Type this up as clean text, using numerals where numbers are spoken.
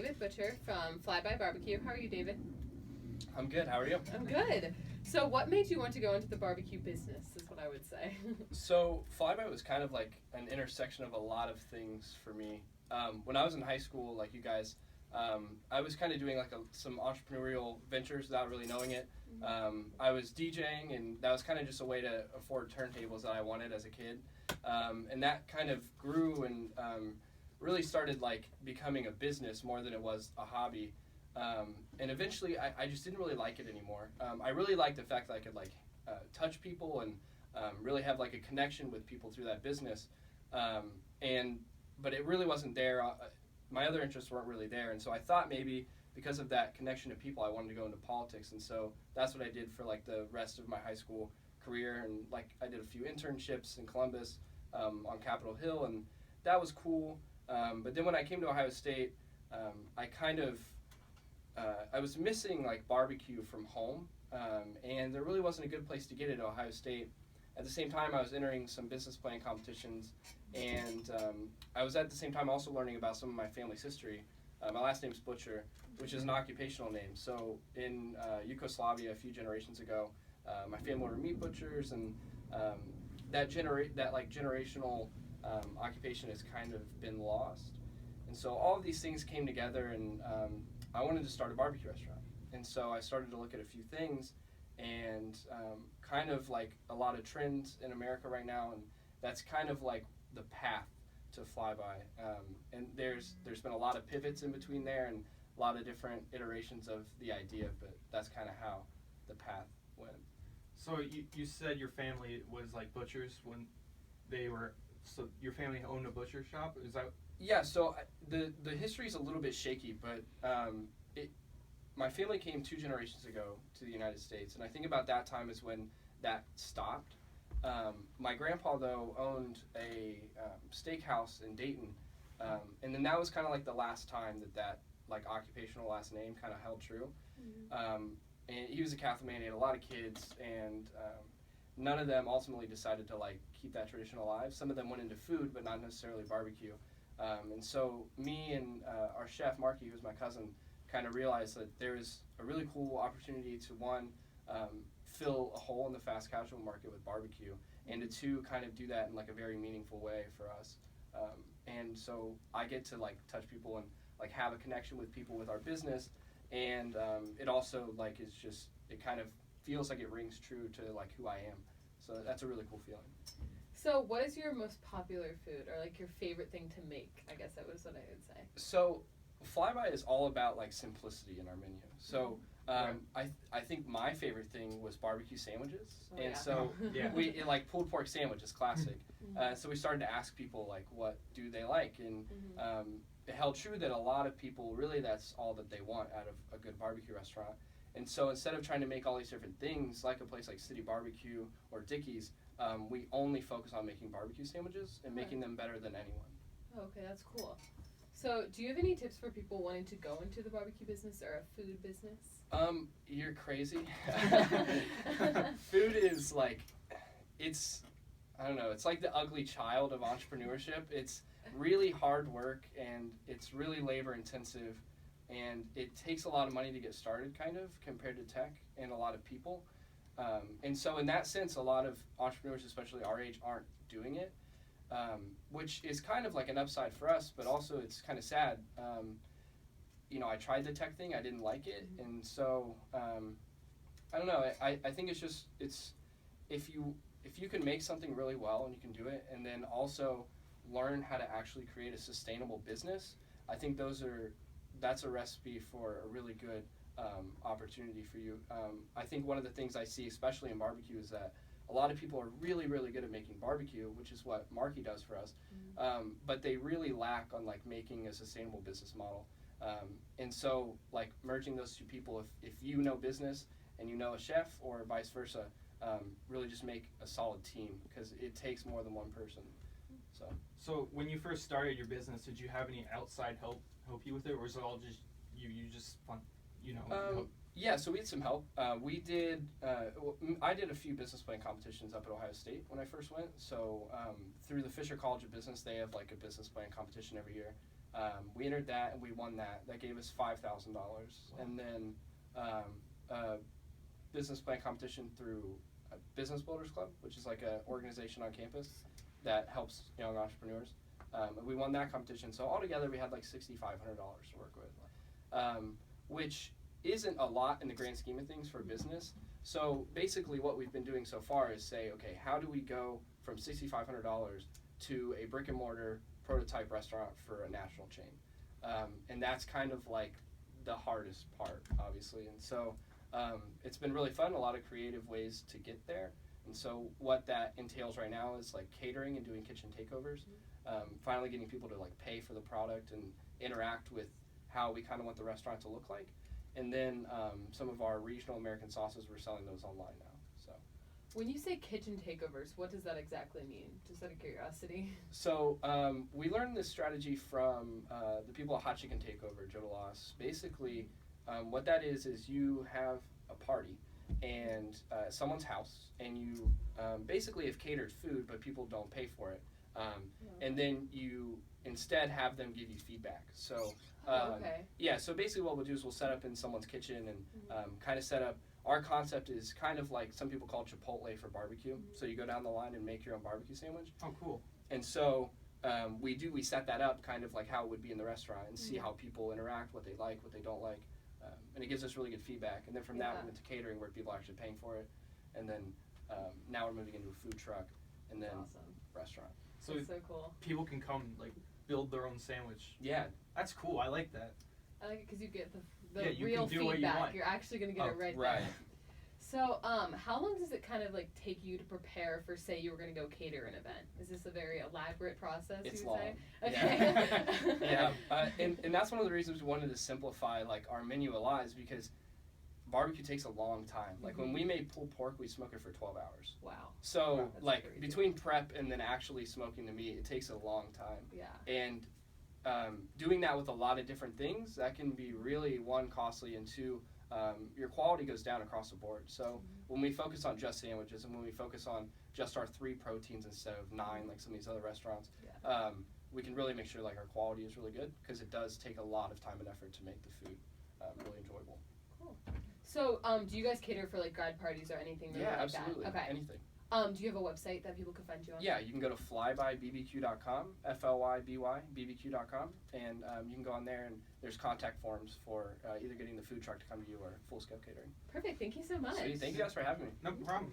David Butcher from Flyby Barbeque. How are you, David? I'm good. How are you? I'm good. So what made you want to go into the barbecue business is what I would say. So Flyby was kind of like an intersection of a lot of things for me. When I was in high school, like you guys, I was kind of doing like some entrepreneurial ventures without really knowing it. I was DJing, and that was kind of just a way to afford turntables that I wanted as a kid. And that kind of grew and really started like becoming a business more than it was a hobby. And eventually I just didn't really like it anymore. I really liked the fact that I could like touch people and really have like a connection with people through that business. But it really wasn't there. My other interests weren't really there. And so I thought maybe because of that connection to people, I wanted to go into politics. And so that's what I did for like the rest of my high school career. And like I did a few internships in Columbus on Capitol Hill, and that was cool. But then when I came to Ohio State, I kind of I was missing like barbecue from home, and there really wasn't a good place to get it at Ohio State. At the same time, I was entering some business plan competitions, and I was at the same time also learning about some of my family's history. My last name's Butcher, which is an occupational name. So in Yugoslavia a few generations ago, my family were meat butchers, and that generational occupation has kind of been lost. And so all of these things came together, and I wanted to start a barbecue restaurant. And so I started to look at a few things, and kind of like a lot of trends in America right now, and that's kind of like the path to Flyby. And there's been a lot of pivots in between there, and a lot of different iterations of the idea, but that's kind of how the path went. So you said your family was like butchers when they were, so your family owned a butcher shop? Is that? Yeah, so the history is a little bit shaky, but my family came 2 generations ago to the United States, and I think about that time is when that stopped. My grandpa, though, owned a steakhouse in Dayton, and then that was kind of like the last time that like occupational last name kind of held true. And he was a Catholic man, he had a lot of kids, and none of them ultimately decided to like keep that tradition alive. Some of them went into food, but not necessarily barbecue. And so me and our chef, Marky, who's my cousin, kind of realized that there is a really cool opportunity to, one, fill a hole in the fast casual market with barbecue, and to, 2, kind of do that in like a very meaningful way for us. And so I get to like touch people and like have a connection with people with our business, and it also like is just, it kind of feels like it rings true to like who I am. So that's a really cool feeling. So what is your most popular food, or like your favorite thing to make? I guess that was what I would say. So Flyby is all about like simplicity in our menu. So I think my favorite thing was barbecue sandwiches, and so we like pulled pork sandwich is classic. So we started to ask people like what do they like, and it held true that a lot of people really that's all that they want out of a good barbecue restaurant. And so instead of trying to make all these different things like a place like City Barbecue or Dickey's, we only focus on making barbecue sandwiches and making them better than anyone. Okay, that's cool. So do you have any tips for people wanting to go into the barbecue business or a food business? You're crazy. Food is like, I don't know, it's like the ugly child of entrepreneurship. It's really hard work, and it's really labor intensive, and it takes a lot of money to get started kind of compared to tech and a lot of people. And so in that sense, a lot of entrepreneurs, especially our age, aren't doing it, which is kind of like an upside for us, but also it's kind of sad. I tried the tech thing, I didn't like it, and so I don't know. I think it's if you can make something really well and you can do it, and then also learn how to actually create a sustainable business, I think that's a recipe for a really good opportunity for you. I think one of the things I see, especially in barbecue, is that a lot of people are really, really good at making barbecue, which is what Marky does for us, but they really lack on like making a sustainable business model. And so like merging those 2 people, if you know business and you know a chef, or vice versa, really just make a solid team, because it takes more than one person. So when you first started your business, did you have any outside help you with it, or was it all just you just fun, Yeah, so we had some help. I did a few business plan competitions up at Ohio State when I first went. So through the Fisher College of Business, they have like a business plan competition every year. We entered that and we won that. That gave us $5,000. And then a business plan competition through a Business Builders Club, which is like an organization on campus that helps young entrepreneurs. And we won that competition. So altogether we had like $6,500 to work with, which isn't a lot in the grand scheme of things for a business. So basically what we've been doing so far is say, okay, how do we go from $6,500 to a brick and mortar prototype restaurant for a national chain? And that's kind of like the hardest part, obviously. And so it's been really fun, a lot of creative ways to get there. And so what that entails right now is like catering and doing kitchen takeovers, finally getting people to like pay for the product and interact with how we kind of want the restaurant to look like. And then some of our regional American sauces, we're selling those online now. So, when you say kitchen takeovers, what does that exactly mean? Just out of curiosity. So we learned this strategy from the people at Hot Chicken Takeover, Joe DeLoss. Basically, what that is you have a party and someone's house, and you basically have catered food, but people don't pay for it. And then you instead have them give you feedback. So Okay. yeah, so basically what we'll do is we'll set up in someone's kitchen and kind of set up. Our concept is kind of like some people call it Chipotle for barbecue. So you go down the line and make your own barbecue sandwich. Oh, cool. And so we set that up kind of like how it would be in the restaurant and see how people interact, what they like, what they don't like. And it gives us really good feedback. And then from that we went to catering where people are actually paying for it. And then now we're moving into a food truck and then restaurant. So That's so cool. people can come like build their own sandwich. Yeah. That's cool. I like that. I like it because you get the Yeah, you real can do what you feedback. want. You're actually going to get it right right. there. So, how long does it kind of like take you to prepare for, say, you were going to go cater an event? Is this a very elaborate process? It's you long. would say? Okay. Yeah. And that's one of the reasons we wanted to simplify like our menu a lot is because barbecue takes a long time. Like when we made pulled pork, we smoke it for 12 hours. Wow. So That's like crazy. between prep and then actually smoking the meat, it takes a long time. Yeah. And doing that with a lot of different things, that can be really, one, costly, and two, your quality goes down across the board. So when we focus on just sandwiches and when we focus on just our 3 proteins instead of 9 like some of these other restaurants, we can really make sure like our quality is really good because it does take a lot of time and effort to make the food really enjoyable. Cool. So, do you guys cater for like grad parties or anything really like absolutely. that? Okay. Anything. Do you have a website that people can find you on? Yeah, you can go to flybybbq.com, Flyby, bbq.com, and you can go on there and there's contact forms for either getting the food truck to come to you or full-scale catering. Perfect. Thank you so much. Sweet. Thank you guys for having me. No problem.